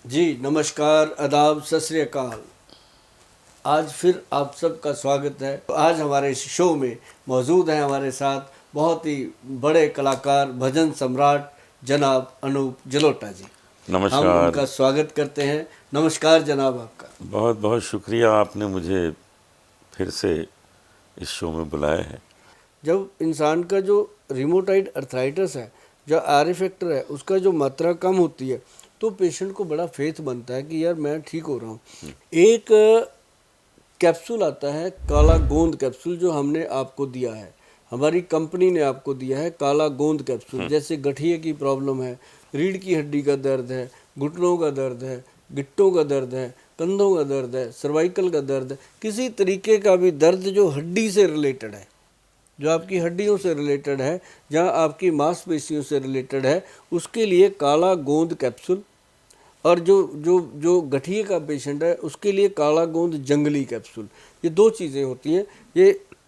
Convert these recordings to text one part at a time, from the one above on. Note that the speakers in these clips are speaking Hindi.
जी नमस्कार, आदाब, सत श्री अकाल। आज फिर आप सबका स्वागत है। तो आज हमारे इस शो में मौजूद हैं हमारे साथ बहुत ही बड़े कलाकार, भजन सम्राट जनाब अनूप जलोटा जी। हम नमस्कार। उनका स्वागत करते हैं। नमस्कार जनाब आपका। बहुत बहुत शुक्रिया, आपने मुझे फिर से इस शो में बुलाया है। जब इंसान का जो रिमोटाइड अर्थराइटिस है, जो आर फैक्टर है, उसका जो मात्रा कम होती है तो पेशेंट को बड़ा फेथ बनता है कि यार मैं ठीक हो रहा हूँ। एक कैप्सूल आता है काला गोंद कैप्सूल, जो हमने आपको दिया है, हमारी कंपनी ने आपको दिया है काला गोंद कैप्सूल। जैसे गठिए की प्रॉब्लम है, रीढ़ की हड्डी का दर्द है, घुटनों का दर्द है, गिट्टों का दर्द है, कंधों का दर्द है, सर्वाइकल का दर्द है, किसी तरीके का भी दर्द जो हड्डी से रिलेटेड है, जो आपकी हड्डियों से रिलेटेड है, जहाँ आपकी मांसपेशियों से रिलेटेड है, उसके लिए काला गोंद कैप्सूल। और जो जो जो गठिए का पेशेंट है उसके लिए काला गोंद जंगली कैप्सूल। ये दो चीज़ें होती हैं।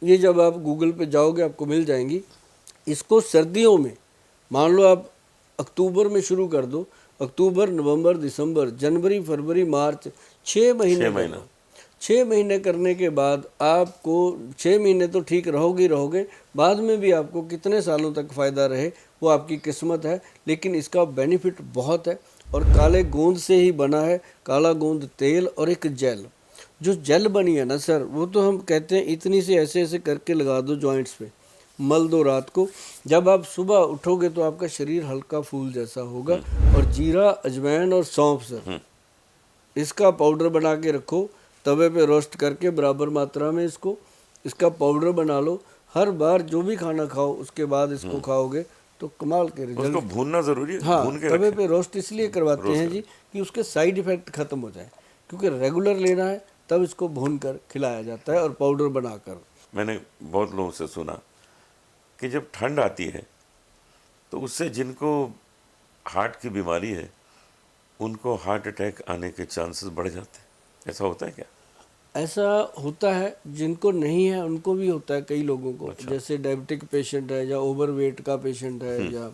ये जब आप गूगल पे जाओगे आपको मिल जाएंगी। इसको सर्दियों में मान लो आप अक्टूबर में शुरू कर दो, अक्टूबर, नवंबर, दिसंबर, जनवरी, फरवरी, मार्च, 6 महीने 6 महीना। करना। 6 महीने करने के बाद आपको 6 महीने तो ठीक रहोगे रहोगे, बाद में भी आपको कितने सालों तक फ़ायदा रहे वो आपकी किस्मत है, लेकिन इसका बेनिफिट बहुत है। और काले गोंद से ही बना है काला गोंद तेल और एक जेल। जो जेल बनी है ना सर, वो तो हम कहते हैं इतनी से ऐसे ऐसे करके लगा दो जॉइंट्स पे, मल दो रात को, जब आप सुबह उठोगे तो आपका शरीर हल्का फूल जैसा होगा। और जीरा, अजवाइन और सौंफ सर, इसका पाउडर बना के रखो, तवे पे रोस्ट करके बराबर मात्रा में इसका पाउडर बना लो। हर बार जो भी खाना खाओ उसके बाद इसको खाओगे तो कमाल के उसको रिजल्ट। भूनना ज़रूरी है, हाँ, भून के तवे रखें। पे रोस्ट इसलिए करवाते रोस्ट हैं कर। जी कि उसके साइड इफ़ेक्ट ख़त्म हो जाए, क्योंकि रेगुलर लेना है तब इसको भून कर खिलाया जाता है और पाउडर बनाकर। मैंने बहुत लोगों से सुना कि जब ठंड आती है तो उससे जिनको हार्ट की बीमारी है उनको हार्ट अटैक आने के चांसेस बढ़ जाते हैं। ऐसा होता है क्या? ऐसा होता है, जिनको नहीं है उनको भी होता है, कई लोगों को। अच्छा। जैसे डायबिटिक पेशेंट है या ओवरवेट का पेशेंट है, या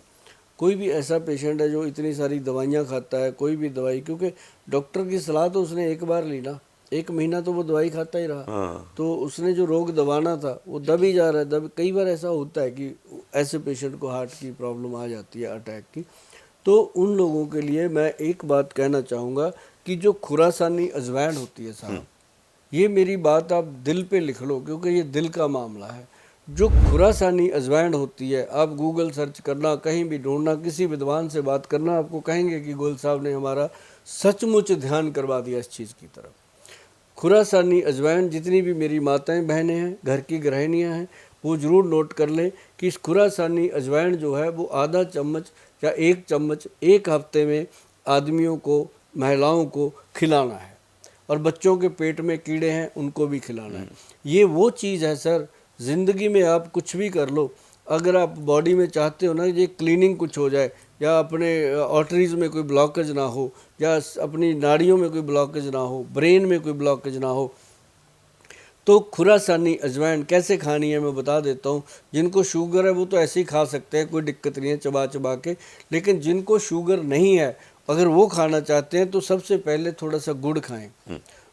कोई भी ऐसा पेशेंट है जो इतनी सारी दवाइयाँ खाता है, कोई भी दवाई, क्योंकि डॉक्टर की सलाह तो उसने एक बार ली ना, 1 महीना तो वो दवाई खाता ही रहा, हाँ। तो उसने जो रोग दबाना था वो दब ही जा रहा है। दब कई बार ऐसा होता है कि ऐसे पेशेंट को हार्ट की प्रॉब्लम आ जाती है, अटैक की। तो उन लोगों के लिए मैं एक बात कहना चाहूँगा कि जो खुरासानी अजवाइन होती है साहब, ये मेरी बात आप दिल पे लिख लो, क्योंकि ये दिल का मामला है। जो खुरासानी अजवाइन होती है, आप गूगल सर्च करना, कहीं भी ढूंढना, किसी विद्वान से बात करना, आपको कहेंगे कि गोयल साहब ने हमारा सचमुच ध्यान करवा दिया इस चीज़ की तरफ। खुरासानी अजवाइन, जितनी भी मेरी माताएं बहनें हैं, घर की गृहिणियां हैं, वो ज़रूर नोट कर लें कि इस खुरासानी अजवाइन जो है वो आधा चम्मच या 1 चम्मच एक हफ्ते में आदमियों को, महिलाओं को खिलाना है। और बच्चों के पेट में कीड़े हैं उनको भी खिलाना है। ये वो चीज़ है सर, ज़िंदगी में आप कुछ भी कर लो, अगर आप बॉडी में चाहते हो ना ये क्लीनिंग कुछ हो जाए, या अपने आर्टरीज में कोई ब्लॉकेज ना हो, या अपनी नाड़ियों में कोई ब्लॉकेज ना हो, ब्रेन में कोई ब्लॉकेज ना हो, तो खुरासानी अजवाइन कैसे खानी है मैं बता देता हूँ। जिनको शुगर है वो तो ऐसे ही खा सकते हैं, कोई दिक्कत नहीं है चबा चबा के। लेकिन जिनको शुगर नहीं है, अगर वो खाना चाहते हैं तो सबसे पहले थोड़ा सा गुड़ खाएं।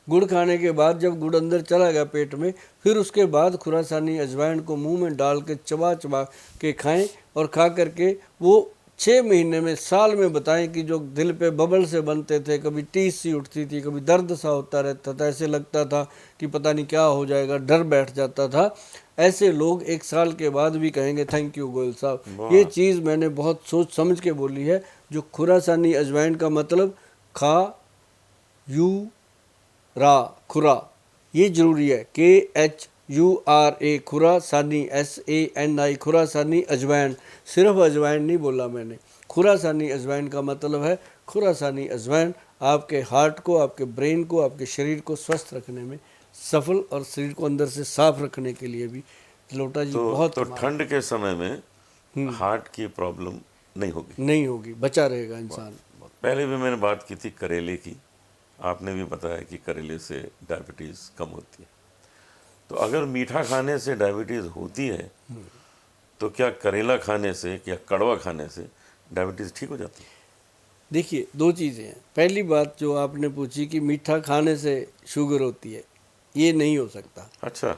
गुड़ खाने के बाद जब गुड़ अंदर चला गया पेट में, फिर उसके बाद खुरासानी अजवाइन को मुंह में डाल के चबा चबा के खाएं। और खा करके वो 6 महीने में, साल में बताएं कि जो दिल पे बबल से बनते थे, कभी टीस सी उठती थी, कभी दर्द सा होता रहता था, ऐसे लगता था कि पता नहीं क्या हो जाएगा, डर बैठ जाता था, ऐसे लोग 1 साल के बाद भी कहेंगे थैंक यू गोयल साहब। ये वाह। चीज़ मैंने बहुत सोच समझ के बोली है। जो खुरासानी अजवाइन का मतलब खा यू रा, खुरा, ये जरूरी है, KHURA, खुरासानी, SANI, खुरासानी अजवाइन। सिर्फ अजवाइन नहीं बोला मैंने, खुरासानी अजवाइन का मतलब है खुरासानी अजवाइन आपके हार्ट को, आपके ब्रेन को, आपके शरीर को स्वस्थ रखने में सफल, और शरीर को अंदर से साफ रखने के लिए भी लोटा जी बहुत तो कमाल ठंड के समय में है। हार्ट की प्रॉब्लम नहीं होगी। नहीं होगी, बचा रहेगा इंसान। पहले भी मैंने बात की थी करेले की, आपने भी बताया कि करेले से डायबिटीज़ कम होती है। तो अगर मीठा खाने से डायबिटीज़ होती है तो क्या करेला खाने से या कड़वा खाने से डायबिटीज़ ठीक हो जाती है? देखिए, दो चीज़ें हैं। पहली बात जो आपने पूछी कि मीठा खाने से शुगर होती है, ये नहीं हो सकता। अच्छा,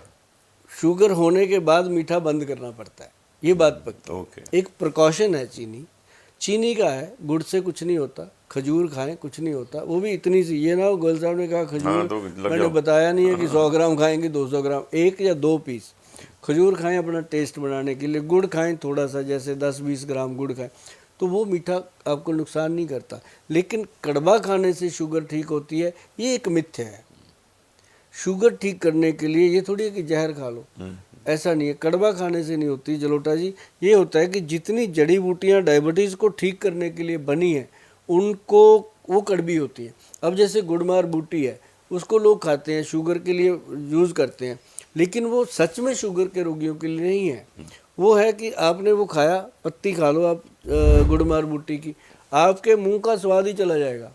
शुगर होने के बाद मीठा बंद करना पड़ता है, ये बात पक्की। ओके। एक प्रिकॉशन है चीनी, चीनी का है, गुड़ से कुछ नहीं होता। खजूर खाएं, कुछ नहीं होता, वो भी इतनी सी। ये ना हो गोयल साहब ने कहा हाँ, खजूर, तो लग मैंने जाओ। बताया नहीं है कि 100 ग्राम खाएंगे, 200 ग्राम, 1 या 2 पीस खजूर खाएं अपना टेस्ट बनाने के लिए। गुड़ खाएं थोड़ा सा, जैसे 10-20 ग्राम गुड़ खाएं, तो वो मीठा आपको नुकसान नहीं करता। लेकिन कड़वा खाने से शुगर ठीक होती है, ये एक मिथ्या है। शुगर ठीक करने के लिए ये थोड़ी है कि जहर खा लो, ऐसा नहीं है। कड़वा खाने से नहीं होती जलोटा जी। ये होता है कि जितनी जड़ी बूटियाँ डायबिटीज़ को ठीक करने के लिए बनी हैं, उनको वो कड़वी होती हैं। अब जैसे गुड़मार बूटी है, उसको लोग खाते हैं, शुगर के लिए यूज़ करते हैं, लेकिन वो सच में शुगर के रोगियों के लिए नहीं है। वो है कि आपने वो खाया, पत्ती खा लो आप गुड़मार बूटी की, आपके मुंह का स्वाद ही चला जाएगा,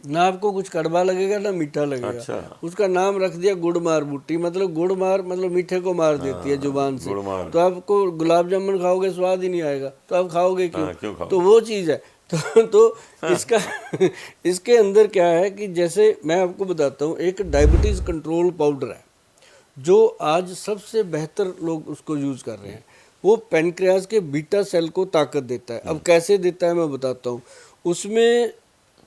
ना आपको कुछ कड़वा लगेगा ना मीठा लगेगा। अच्छा, उसका नाम रख दिया गुड़ मार बूटी, मतलब गुड़ मार मतलब मीठे को मार देती है जुबान से। गुड़ मार। तो आपको गुलाब जामुन खाओगे स्वाद ही नहीं आएगा, तो आप खाओगे क्यों? हाँ, क्यों खाओ? तो वो चीज़ है। तो इसका इसके अंदर क्या है कि जैसे मैं आपको बताता हूँ, एक डायबिटीज़ कंट्रोल पाउडर है जो आज सबसे बेहतर लोग उसको यूज़ कर रहे हैं। वो पेनक्रियाज के बीटा सेल को ताकत देता है। अब कैसे देता है मैं बताता हूँ। उसमें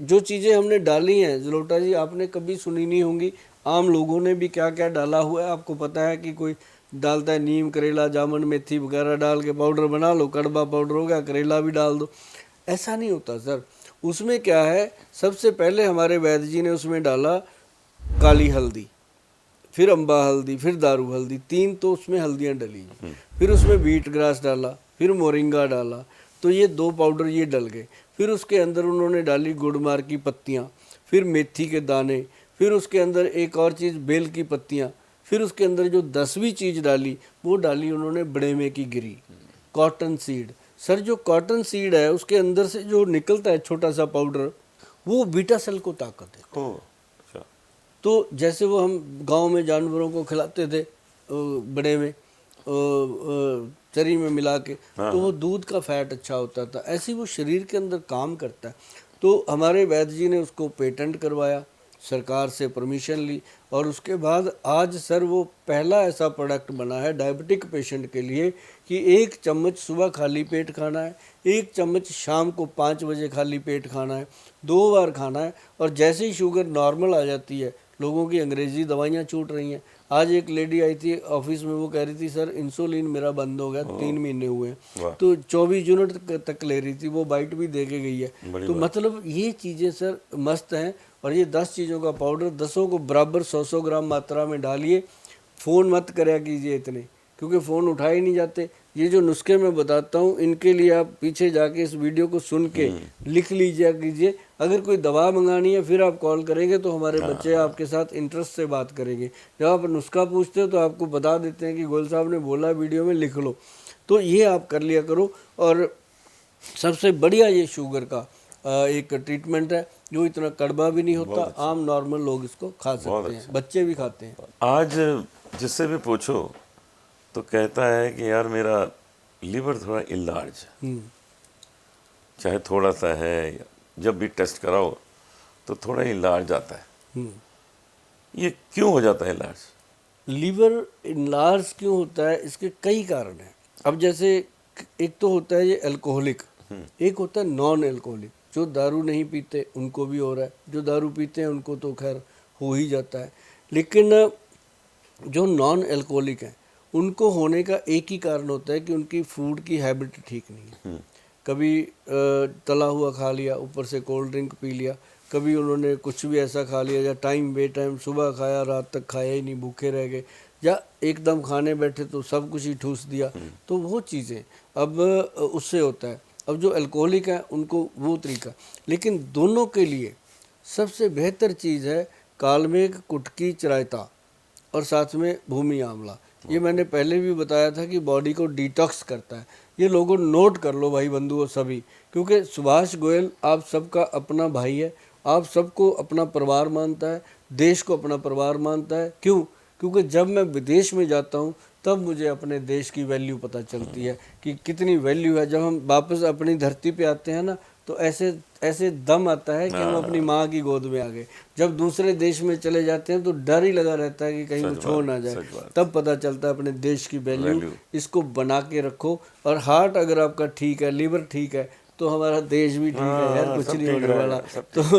जो चीज़ें हमने डाली हैं जलोटा जी, आपने कभी सुनी नहीं होंगी। आम लोगों ने भी क्या क्या डाला हुआ है आपको पता है कि कोई डालता है नीम, करेला, जामुन, मेथी वगैरह डाल के पाउडर बना लो, कड़वा पाउडर हो गया, करेला भी डाल दो। ऐसा नहीं होता सर। उसमें क्या है, सबसे पहले हमारे वैद्य जी ने उसमें डाला काली हल्दी, फिर अम्बा हल्दी, फिर दारू हल्दी, 3 तो उसमें हल्दियाँ डली। फिर उसमें बीट ग्रास डाला, फिर मोरिंगा डाला, तो ये 2 पाउडर ये डल गए। फिर उसके अंदर उन्होंने डाली गुड़मार की पत्तियाँ, फिर मेथी के दाने, फिर उसके अंदर एक और चीज़ बेल की पत्तियाँ, फिर उसके अंदर जो 10वीं चीज़ डाली वो डाली उन्होंने बड़ेमे की गिरी, कॉटन सीड। सर जो कॉटन सीड है उसके अंदर से जो निकलता है छोटा सा पाउडर, वो बीटा सेल को ताकत देता है। ओह, अच्छा, तो जैसे वो हम गांव में जानवरों को खिलाते थे बड़े में चरी में मिला के, तो वो दूध का फैट अच्छा होता था। ऐसे ही वो शरीर के अंदर काम करता है। तो हमारे वैद्य जी ने उसको पेटेंट करवाया, सरकार से परमिशन ली, और उसके बाद आज सर वो पहला ऐसा प्रोडक्ट बना है डायबिटिक पेशेंट के लिए कि 1 चम्मच सुबह खाली पेट खाना है, 1 चम्मच शाम को 5 बजे खाली पेट खाना है, 2 बार खाना है। और जैसे ही शुगर नॉर्मल आ जाती है, लोगों की अंग्रेजी दवाइयाँ छूट रही हैं। आज एक लेडी आई थी ऑफिस में, वो कह रही थी सर इंसुलिन मेरा बंद हो गया, 3 महीने हुए हैं, वाह, तो 24 यूनिट तक ले रही थी, वो बाइट भी दे के गई है। बड़ी तो बात। मतलब ये चीज़ें सर मस्त हैं। और ये 10 चीज़ों का पाउडर 10 को बराबर 100-100 ग्राम मात्रा में डालिए। फ़ोन मत करया कीजिए इतने, क्योंकि फ़ोन उठा ही नहीं जाते। ये जो नुस्खे मैं बताता हूँ, इनके लिए आप पीछे जाके इस वीडियो को सुन के लिख लीजिए कीजिए। अगर कोई दवा मंगानी है फिर आप कॉल करेंगे तो हमारे बच्चे आपके साथ इंटरेस्ट से बात करेंगे। जब आप नुस्खा पूछते हो तो आपको बता देते हैं कि गोयल साहब ने बोला वीडियो में, लिख लो। तो ये आप कर लिया करो। और सबसे बढ़िया ये शुगर का एक ट्रीटमेंट है जो इतना कड़वा भी नहीं होता। आम नॉर्मल लोग इसको खा सकते हैं, बच्चे भी खाते हैं। आज जिससे भी पूछो तो कहता है कि यार मेरा लीवर थोड़ा इनलार्ज है, चाहे थोड़ा सा है, जब भी टेस्ट कराओ तो थोड़ा इनलार्ज आता है। ये क्यों हो जाता है इनलार्ज? लीवर इनलार्ज क्यों होता है, इसके कई कारण हैं। अब जैसे एक तो होता है ये अल्कोहलिक, एक होता है नॉन अल्कोहलिक। जो दारू नहीं पीते उनको भी हो रहा है, जो दारू पीते हैं उनको तो खैर हो ही जाता है। लेकिन जो नॉन अल्कोहलिक हैं उनको होने का एक ही कारण होता है कि उनकी फूड की हैबिट ठीक नहीं है। कभी तला हुआ खा लिया, ऊपर से कोल्ड ड्रिंक पी लिया, कभी उन्होंने कुछ भी ऐसा खा लिया, या टाइम बे टाइम सुबह खाया रात तक खाया ही नहीं, भूखे रह गए, या एकदम खाने बैठे तो सब कुछ ही ठूस दिया। तो वो चीज़ें अब उससे होता है। अब जो अल्कोहलिक है उनको वो तरीका। लेकिन दोनों के लिए सबसे बेहतर चीज़ है कालमेघ, कुटकी, चिरायता और साथ में भूमि आंवला। ये मैंने पहले भी बताया था कि बॉडी को डिटॉक्स करता है। ये लोगों नोट कर लो भाई बंधुओं सभी, क्योंकि सुभाष गोयल आप सबका अपना भाई है, आप सबको अपना परिवार मानता है, देश को अपना परिवार मानता है। क्यों? क्योंकि जब मैं विदेश में जाता हूँ तब मुझे अपने देश की वैल्यू पता चलती है कि कितनी वैल्यू है। जब हम वापस अपनी धरती पे आते हैं ना, तो ऐसे ऐसे दम आता है कि हम अपनी माँ की गोद में आ गए। जब दूसरे देश में चले जाते हैं तो डर ही लगा रहता है कि कहीं वो छोड़ ना जाए। तब पता चलता है अपने देश की वैल्यू। इसको बना के रखो। और हार्ट अगर आपका ठीक है, लीवर ठीक है, तो हमारा देश भी ठीक है यार, कुछ नहीं होने वाला।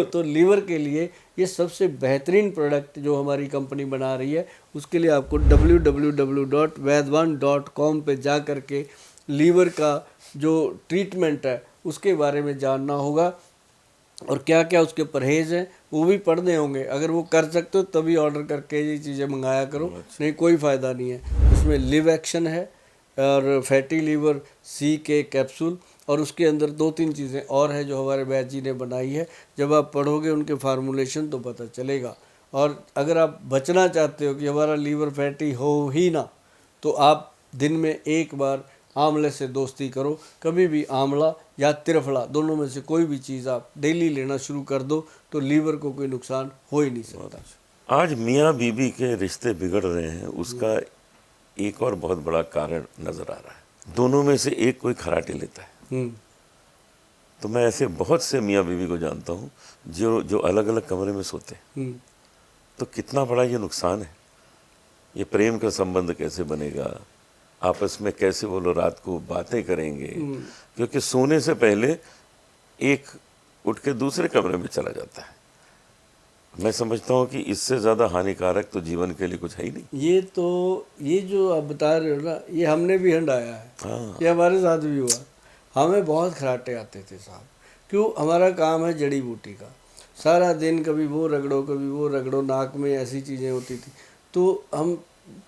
तो लीवर के लिए ये सबसे बेहतरीन प्रोडक्ट जो हमारी कंपनी बना रही है, उसके लिए आपको www.vaidwan.com पे जा कर के लीवर का जो ट्रीटमेंट है उसके बारे में जानना होगा, और क्या क्या उसके परहेज़ हैं वो भी पढ़ने होंगे। अगर वो कर सकते हो तभी ऑर्डर करके ये चीज़ें मंगाया करो, नहीं कोई फ़ायदा नहीं है। उसमें लिव एक्शन है और फैटी लीवर सी के कैप्सूल, और उसके अंदर 2-3 चीज़ें और है जो हमारे वैद्य जी ने बनाई है। जब आप पढ़ोगे उनके फार्मूलेशन तो पता चलेगा। और अगर आप बचना चाहते हो कि हमारा लीवर फैटी हो ही ना, तो आप दिन में एक बार आंवले से दोस्ती करो। कभी भी आंवला या त्रिफला, दोनों में से कोई भी चीज़ आप डेली लेना शुरू कर दो तो लीवर को कोई नुकसान हो ही नहीं सकता। आज मियाँ बीबी के रिश्ते बिगड़ रहे हैं, उसका एक और बहुत बड़ा कारण नज़र आ रहा है, दोनों में से एक कोई खराटे लेता है। तो मैं ऐसे बहुत से मियाँ बीवी को जानता हूँ जो अलग अलग कमरे में सोते हैं। तो कितना बड़ा ये नुकसान है। ये प्रेम का संबंध कैसे बनेगा, आपस में कैसे वो लोग रात को बातें करेंगे, क्योंकि सोने से पहले एक उठ के दूसरे कमरे में चला जाता है। मैं समझता हूँ कि इससे ज़्यादा हानिकारक तो जीवन के लिए कुछ है ही नहीं। ये जो आप बता रहे हो ना, ये हमने भी हंडाया है। हाँ। ये हमारे साथ भी हुआ। हमें बहुत खराटे आते थे साहब। क्यों? हमारा काम है जड़ी बूटी का। सारा दिन कभी वो रगड़ो कभी वो रगड़ो, नाक में ऐसी चीज़ें होती थी। तो हम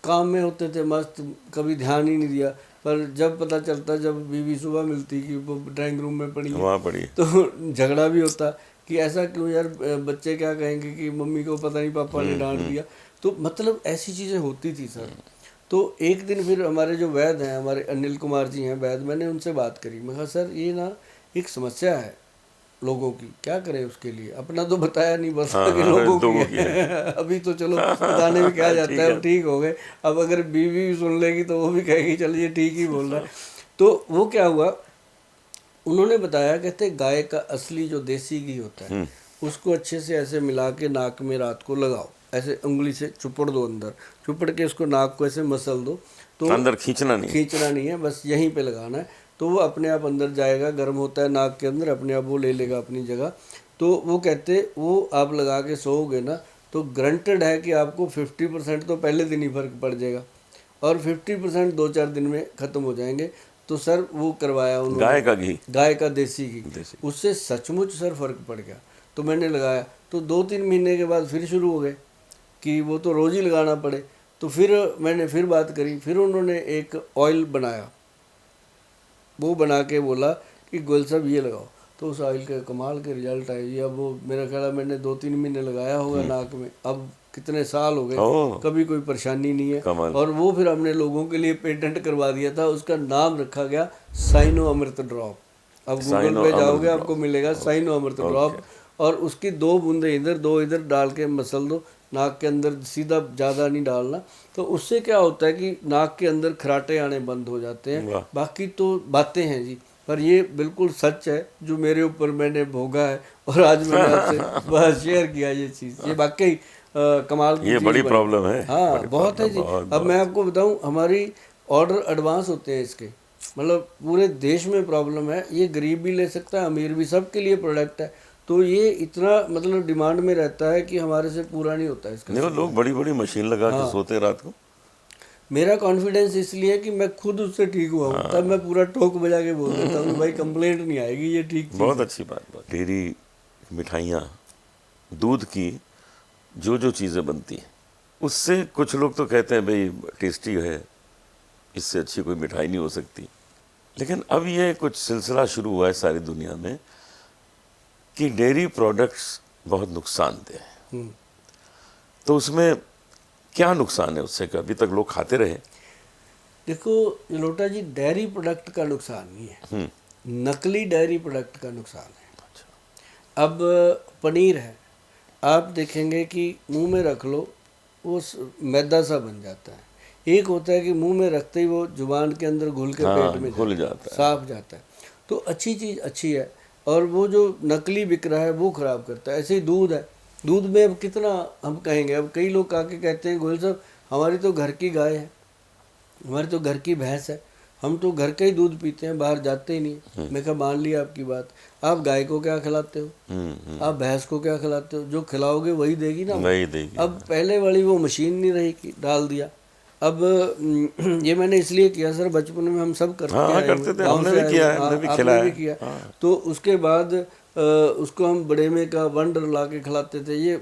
काम में होते थे मस्त, कभी ध्यान ही नहीं दिया। पर जब पता चलता, जब बीवी सुबह मिलती कि वो ड्राइंग रूम में पड़ी है, वहाँ पड़ी, तो झगड़ा भी होता कि ऐसा क्यों यार, बच्चे क्या कहेंगे कि मम्मी को पता नहीं पापा ने डांट दिया। तो मतलब ऐसी चीज़ें होती थी सर। तो एक दिन फिर हमारे जो वैद्य हैं, हमारे अनिल कुमार जी हैं वैद्य, मैंने उनसे बात करी। मैं कहा सर ये ना एक समस्या है लोगों की, क्या करें उसके लिए? अपना तो बताया नहीं, बस कि लोगों की है। अभी तो चलो बताने में क्या जाता है, ठीक हो गए। अब अगर बीवी भी सुन लेगी तो वो भी कहेगी चलिए ठीक ही बोल रहा है। तो वो क्या हुआ, उन्होंने बताया, कहते गाय का असली जो देसी घी होता है उसको अच्छे से ऐसे मिला के नाक में रात को लगाओ, ऐसे उंगली से चुपड़ दो, अंदर चुपड़ के उसको नाक को ऐसे मसल दो। तो अंदर खींचना नहीं है, बस यहीं पे लगाना है। तो वो अपने आप अंदर जाएगा, गर्म होता है नाक के अंदर, अपने आप वो ले लेगा अपनी जगह। तो वो कहते वो आप लगा के सोओगे ना, तो ग्रंटेड है कि आपको 50% तो पहले दिन ही फर्क पड़ जाएगा, और 50% 2-4 दिन में ख़त्म हो जाएंगे। तो सर वो करवाया उन्होंने, गाय का देसी घी, उससे सचमुच सर फ़र्क पड़ गया। तो मैंने लगाया, तो 2-3 महीने के बाद फिर शुरू हो गए कि वो तो रोज़ ही लगाना पड़े। तो फिर मैंने फिर बात करी, फिर उन्होंने एक ऑयल बनाया, वो बना के बोला कि गोयल साहब ये लगाओ। तो उस ऑयल के कमाल के रिजल्ट आए जी। अब वो मेरा ख्याल है मैंने 2-3 महीने लगाया होगा नाक में, अब कितने साल हो गए, कभी कोई परेशानी नहीं है। और वो फिर हमने लोगों के लिए पेटेंट करवा दिया था, उसका नाम रखा गया साइनो अमृत ड्रॉप। अब गूगल पे जाओगे आपको मिलेगा साइनो अमृत ड्रॉप, और उसकी 2 बूंदे इधर 2 इधर डाल के मसल दो नाक के अंदर, सीधा ज़्यादा नहीं डालना। तो उससे क्या होता है कि नाक के अंदर खराटे आने बंद हो जाते हैं। बाकी तो बातें हैं जी, पर ये बिल्कुल सच है जो मेरे ऊपर मैंने भोगा है, और आज मैंने आपसे बस शेयर किया ये चीज़। ये वाकई कमाल की, ये बड़ी प्रॉब्लम है। हाँ बहुत है जी। अब मैं आपको बताऊं, हमारी ऑर्डर एडवांस होते हैं इसके, मतलब पूरे देश में प्रॉब्लम है। ये गरीब भी ले सकता है, अमीर भी, सबके लिए प्रोडक्ट है। तो ये इतना मतलब डिमांड में रहता है कि हमारे से पूरा नहीं होता इसका। नहीं, लोग बड़ी बड़ी मशीन लगा के सोते हैं रात को। मेरा कॉन्फिडेंस इसलिए कि मैं खुद उससे ठीक हुआ हूँ, तब मैं पूरा टोक बजा के बोल देता हूँ भाई कंप्लेंट नहीं आएगी, ये ठीक चीज़ बहुत अच्छी बात। डेयरी मिठाइयाँ, दूध की जो चीज़ें बनती हैं, उससे कुछ लोग तो कहते हैं भाई टेस्टी है, इससे अच्छी कोई मिठाई नहीं हो सकती। लेकिन अब ये कुछ सिलसिला शुरू हुआ है सारी दुनिया में कि डेयरी प्रोडक्ट्स बहुत नुकसानदेह हैं। तो उसमें क्या नुकसान है उससे कि अभी तक लोग खाते रहे? देखो लोटा जी, डेयरी प्रोडक्ट का नुकसान नहीं है, नकली डेयरी प्रोडक्ट का नुकसान है। अच्छा। अब पनीर है, आप देखेंगे कि मुंह में रख लो वो मैदा सा बन जाता है, एक होता है कि मुंह में रखते ही वो जुबान के अंदर घुल के पेट में घुल जाता है। साफ जाता है। तो अच्छी चीज़ अच्छी है, और वो जो नकली बिक रहा है वो खराब करता है। ऐसे ही दूध है, दूध में अब कितना हम कहेंगे, अब कई लोग आके कहते हैं गोयल साहब हमारी तो घर की गाय है, हमारी तो घर की भैंस है, हम तो घर का ही दूध पीते हैं, बाहर जाते ही नहीं। मैं कहा मान लिया आपकी बात, आप गाय को क्या खिलाते हो, आप भैंस को क्या खिलाते हो, जो खिलाओगे वही देगी ना। वही देगी। अब पहले वाली वो मशीन नहीं रही कि डाल दिया। अब ये मैंने इसलिए किया सर, बचपन में हम सब करते हाँ, आए करते थे, गाँव हमने से भी आए किया हुए। है, हमने भी आपने खिलाया भी है। किया। हाँ। तो उसके बाद उसको हम बड़े में का वंडर ला के खिलाते थे, ये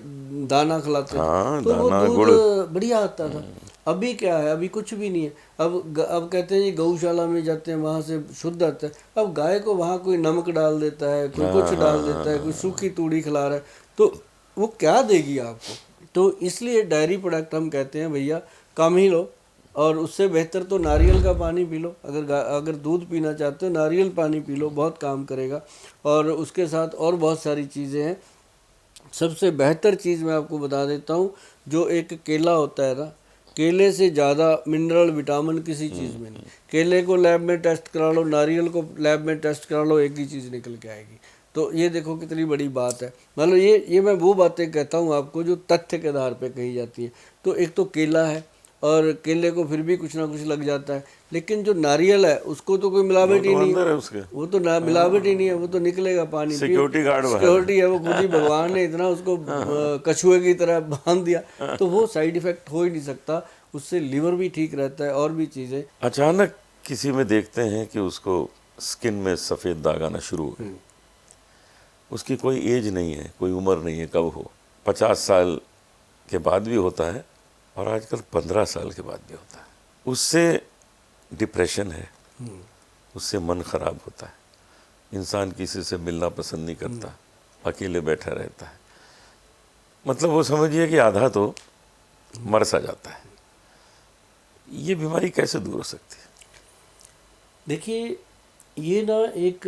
दाना खिलाते थे, हाँ, तो वो दाना, दूध गुड़। बढ़िया आता था। अभी क्या है, अभी कुछ भी नहीं है। अब कहते हैं ये गौशाला में जाते हैं वहाँ से शुद्ध आता है। अब गाय को वहाँ कोई नमक डाल देता है, कोई कुछ डाल देता है, कोई सूखी तूड़ी खिला रहा है, तो वो क्या देगी आपको। तो इसलिए डायरी प्रोडक्ट हम कहते हैं भैया कम ही लो, और उससे बेहतर तो नारियल का पानी पी लो। अगर दूध पीना चाहते हो नारियल पानी पी लो, बहुत काम करेगा। और उसके साथ और बहुत सारी चीज़ें हैं। सबसे बेहतर चीज़ मैं आपको बता देता हूँ, जो एक केला होता है ना, केले से ज़्यादा मिनरल विटामिन किसी चीज़ में नहीं। केले को लैब में टेस्ट करा लो, नारियल को लैब में टेस्ट करा लो, एक ही चीज़ निकल के आएगी। तो ये देखो कितनी बड़ी बात है। मतलब ये मैं वो बातें कहता हूँ आपको जो तथ्य के आधार पे कही जाती हैं। तो एक तो केला है, और केले को फिर भी कुछ ना कुछ लग जाता है, लेकिन जो नारियल है उसको तो कोई मिलावट ही तो नहीं अंदर है है, उसके। वो तो ना मिलावट ही नहीं है, वो तो निकलेगा पानी। सिक्योरिटी गार्ड बाहर है। सिक्योरिटी है, वो खुद ही भगवान ने इतना उसको कछुए की तरह बांध दिया, तो वो साइड इफेक्ट हो ही नहीं सकता। उससे लिवर भी ठीक रहता है और भी चीज़ें। अचानक किसी में देखते हैं कि उसको स्किन में सफ़ेद दाग आना शुरू हो गए, उसकी कोई एज नहीं है, कोई उम्र नहीं है, कब हो, 50 साल के बाद भी होता है, और आजकल 15 साल के बाद भी होता है। उससे डिप्रेशन है, उससे मन खराब होता है, इंसान किसी से मिलना पसंद नहीं करता, अकेले बैठा रहता है। मतलब वो समझिए कि आधा तो मर सा जाता है। ये बीमारी कैसे दूर हो सकती है? देखिए, ये ना एक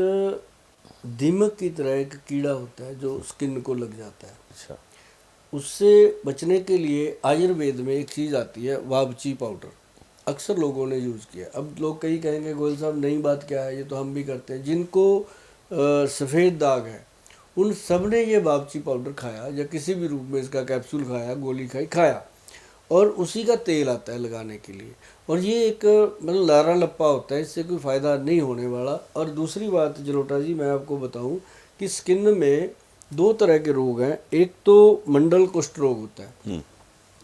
दीमक की तरह एक कीड़ा होता है जो स्किन को लग जाता है। अच्छा। उससे बचने के लिए आयुर्वेद में एक चीज़ आती है, वाबची पाउडर, अक्सर लोगों ने यूज़ किया। अब लोग कई कहेंगे गोयल साहब नई बात क्या है, ये तो हम भी करते हैं। जिनको सफ़ेद दाग है उन सब ने ये वाबची पाउडर खाया, या किसी भी रूप में इसका कैप्सूल खाया, गोली खाया, और उसी का तेल आता है लगाने के लिए। और ये एक मतलब लारा लप्पा होता है, इससे कोई फ़ायदा नहीं होने वाला। और दूसरी बात जलोटा जी मैं आपको बताऊं कि स्किन में दो तरह के रोग हैं। एक तो मंडल कुष्ठ रोग होता है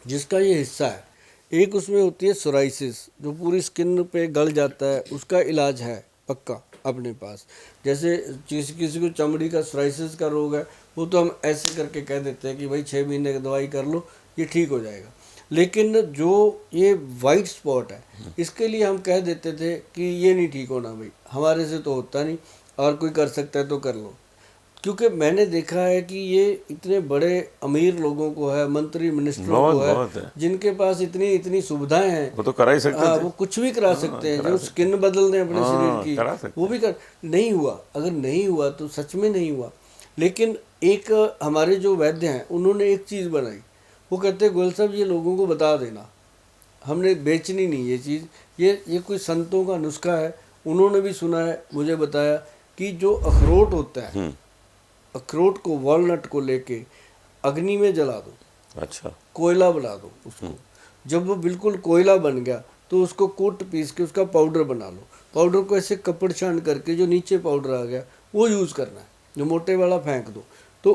जिसका ये हिस्सा है, एक उसमें होती है सोराइसिस जो पूरी स्किन पे गल जाता है, उसका इलाज है पक्का अपने पास। जैसे किसी किसी को चमड़ी का सोराइसिस का रोग है, वो तो हम ऐसे करके कह देते हैं कि भाई 6 महीने की दवाई कर लो ये ठीक हो जाएगा। लेकिन जो ये वाइट स्पॉट है, इसके लिए हम कह देते थे कि ये नहीं ठीक होना भाई, हमारे से तो होता नहीं, और कोई कर सकता है तो कर लो। क्योंकि मैंने देखा है कि ये इतने बड़े अमीर लोगों को है, मंत्री मिनिस्टरों को बहुत है, है। जिनके पास इतनी इतनी सुविधाएं हैं, वो तो करा ही सकते हाँ थे। वो कुछ भी करा सकते हैं, जो स्किन बदल दें अपने शरीर की, करा सकते वो भी कर। नहीं हुआ, अगर नहीं हुआ तो सच में नहीं हुआ। लेकिन एक हमारे जो वैद्य हैं उन्होंने एक चीज़ बनाई, वो कहते हैं गोयल साहब ये लोगों को बता देना, हमने बेचनी नहीं ये चीज़, ये कोई संतों का नुस्खा है, उन्होंने भी सुना है, मुझे बताया कि जो अखरोट होता है, अखरोट को, वॉलनट को लेके अग्नि में जला दो, अच्छा, कोयला बना दो उसको। जब वो बिल्कुल कोयला बन गया तो उसको कूट पीस के उसका पाउडर बना लो। पाउडर को ऐसे कपड़ छान करके जो नीचे पाउडर आ गया वो यूज़ करना है, जो मोटे वाला फेंक दो। तो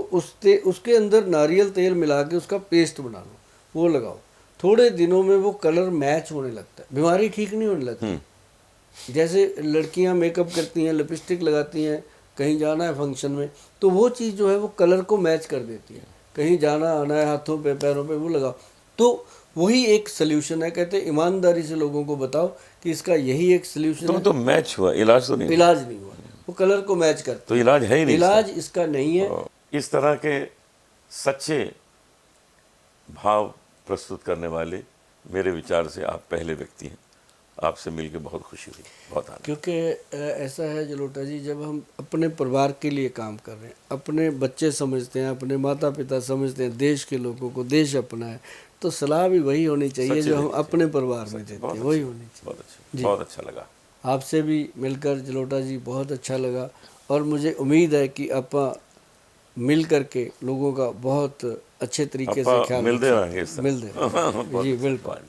उसके अंदर नारियल तेल मिला के उसका पेस्ट बना लो, वो लगाओ। थोड़े दिनों में वो कलर मैच होने लगता है, बीमारी ठीक नहीं होने लगती। जैसे लड़कियां मेकअप करती हैं, लिपस्टिक लगाती हैं, कहीं जाना है फंक्शन में, तो वो चीज़ जो है वो कलर को मैच कर देती है। कहीं जाना आना है, हाथों पे पैरों पे वो लगाओ। तो वही एक सोल्यूशन है। कहते हैं ईमानदारी से लोगों को बताओ कि इसका यही एक सोल्यूशन है। तो मैच हुआ, इलाज तो नहीं हुआ। इलाज नहीं हुआ, वो कलर को मैच करते तो इलाज है ही नहीं इलाज इसका नहीं है। इस तरह के सच्चे भाव प्रस्तुत करने वाले मेरे विचार से आप पहले व्यक्ति हैं। आपसे मिलकर बहुत खुशी हुई, बहुत आनंद। क्योंकि ऐसा है जलोटा जी, जब हम अपने परिवार के लिए काम कर रहे हैं, अपने बच्चे समझते हैं, अपने माता पिता समझते हैं, देश के लोगों को, देश अपना है, तो सलाह भी वही होनी चाहिए सच्ची जो हम देनी चाहिए। अपने परिवार में देते बहुत हैं, वही अच्छा, होनी चाहिए। बहुत अच्छा, जी। बहुत अच्छा लगा। आपसे भी मिलकर जलोटा जी बहुत अच्छा लगा और मुझे उम्मीद है कि आपा मिल करके लोगों का बहुत अच्छे तरीके से ਆਪਾਂ ख्याल रख ਮਿਲਦੇ सकते ਰਹਾਂਗੇ हैं। ਇਸ ਤਰ੍ਹਾਂ। मिलते रहेंगे बहुत जी अच्छा, बिल्कुल। fine।